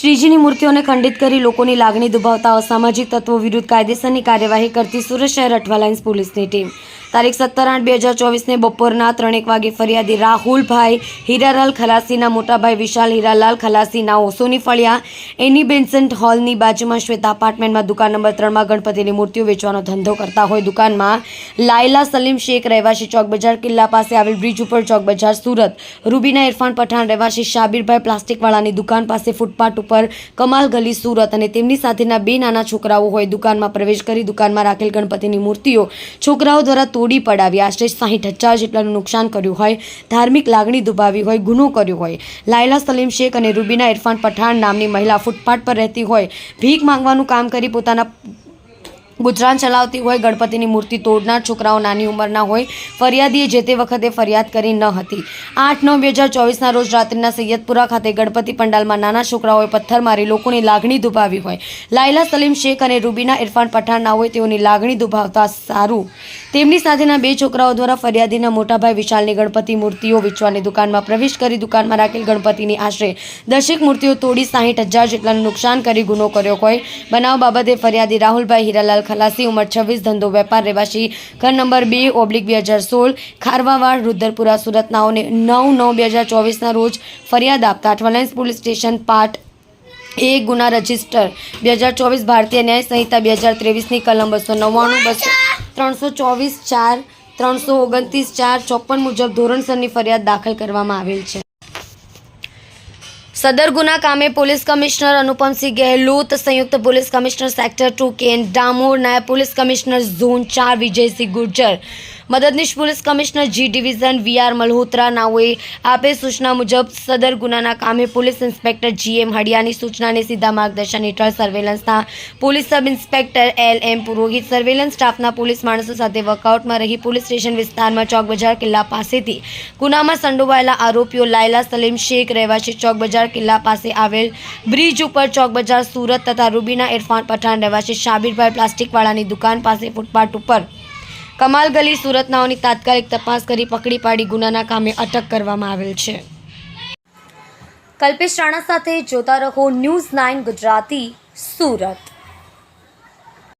શ્રીજીની મૂર્તિઓને ખંડિત કરી લોકોની લાગણી દુભાવતા અસામાજિક તત્વો વિરુદ્ધ કાયદેસરની કાર્યવાહી કરતી સુરત શહેર અઠવા લાઇન્સ પોલીસની ટીમ તારીખ 17/8/2024 બપોરના 3:01 વાગે ફરિયાદી રાહુલભાઈ હીરાલાલ ખલાસીના મોટાભાઈ વિશાલ હીરાલાલ ખલાસીના ઓસોની ફળિયા એની બેન્સન્ટ હોલની બાજુમાં શ્વેતા એપાર્ટમેન્ટમાં દુકાન નંબર 3માં ગણપતિની મૂર્તિઓ વેચવાનો ધંધો કરતા હોય દુકાનમાં લાયલા સલીમ શેખ રહેવાસી ચોક બજાર કિલ્લા પાસે આવેલ બ્રિજ ઉપર ચોક બજાર સુરત, રૂબીના ઇરફાન પઠાણ રહેવાસી શાબીરભાઈ પ્લાસ્ટિકવાળાની દુકાન પાસે ફૂટપાથ ઉપર કમાલ ગલી સુરત અને તેમની સાથેના બે નાના છોકરાઓ હોય દુકાનમાં પ્રવેશ કરી દુકાનમાં રાખેલ ગણપતિની મૂર્તિઓ છોકરાઓ દ્વારા તોડી પડાવી આશરે 60,000 જેટલાનું નુકસાન કર્યું હોય, ધાર્મિક લાગણી દુભાવી હોય, ગુનો કર્યો હોય. લાયલા સલીમ શેખ અને રૂબીના ઇરફાન પઠાણ નામની મહિલા ફૂટપાથ પર રહેતી હોય, ભીખ માંગવાનું કામ કરી પોતાના ગુજરાન ચલાવતી હોય. ગણપતિની મૂર્તિ તોડનાર છોકરાઓ નાની ઉંમરના હોય. ફરિયાદીએ જે તે વખતે ફરિયાદ કરી ન હતી. 8/9/2024ના રોજ રાત્રિના સૈયદપુરા ખાતે ગણપતિ પંડાલમાં નાના છોકરાઓએ પથ્થર મારી લોકોની લાગણી દુભાવી હોય. લાયલા સલીમ શેખ અને રૂબીના ઇરફાન પઠાણ ના હોય તેઓની લાગણી દુભાવતા સારું તેમની સાથેના બે છોકરાઓ દ્વારા ફરિયાદીના મોટાભાઈ વિશાલની ગણપતિ મૂર્તિઓ વેચવાની દુકાનમાં પ્રવેશ કરી દુકાનમાં રાખેલ ગણપતિની આશરે 10 મૂર્તિઓ તોડી 60,000 જેટલાનું નુકસાન કરી ગુનો કર્યો હોય. બનાવ બાબતે ફરિયાદી રાહુલભાઈ હીરાલાલ ખલાસી ઉંમર 26 ધંધો વેપાર રહેવાસી ઘર નંબર 2/2016 ખારવાવાડ રુદ્રપુરા સુરત નાઓને 9/9/2024ના રોજ ફરિયાદ આપતા Athwa lines police station part A ગુના રજિસ્ટર 2024 ભારતીય ન્યાય સંહિતા 2023ની કલમ 299, 324(4), 329(4), 54 મુજબ ધોરણસરની ફરિયાદ દાખલ કરવામાં આવેલ છે. સદર ગુના કામે પોલીસ કમિશનર અનુપમસિંહ ગેહલોત, સંયુક્ત પોલીસ કમિશનર સેક્ટર 2 કે.એન. ડામોર, નાયબ પોલીસ કમિશનર ઝોન 4 વિજયસિંહ ગુર્જર, મદદનીશ પોલીસ commissioner G division V R. Malhotra નાઓએ આપેલ સૂચના મુજબ સદર ગુનાના કામે પોલીસ ઇન્સ્પેક્ટર જી.એમ. હડિયાની સૂચનાને સીધા માર્ગદર્શન હેઠળ સર્વેલન્સના પોલીસ સબ ઇન્સ્પેક્ટર એલ.એમ. પુરોહિત સર્વેલન્સ સ્ટાફના પોલીસ માણસો સાથે વર્કઆઉટમાં રહી પોલીસ સ્ટેશન વિસ્તારમાં ચોક બજાર કિલ્લા પાસેથી ગુનામાં સંડોવાયેલા આરોપીઓ લાયલા સલીમ શેખ રહેવાસી ચોક બજાર કિલ્લા પાસે આવેલ બ્રિજ ઉપર ચોક બજાર સુરત તથા રૂબીના ઇરફાન પઠાણ રહેવાસી શાબીરભાઈ પ્લાસ્ટિકવાળાની દુકાન પાસે ફૂટપાથ ઉપર કમાલ ગલી સુરત નાઓની તાત્કાલિક તપાસ કરી પકડી પાડી ગુનાના કામે અટક કરવામાં આવેલ છે. કલ્પેશ રાણા સાથે જોતા રહો ન્યૂઝ 9 ગુજરાતી સુરત.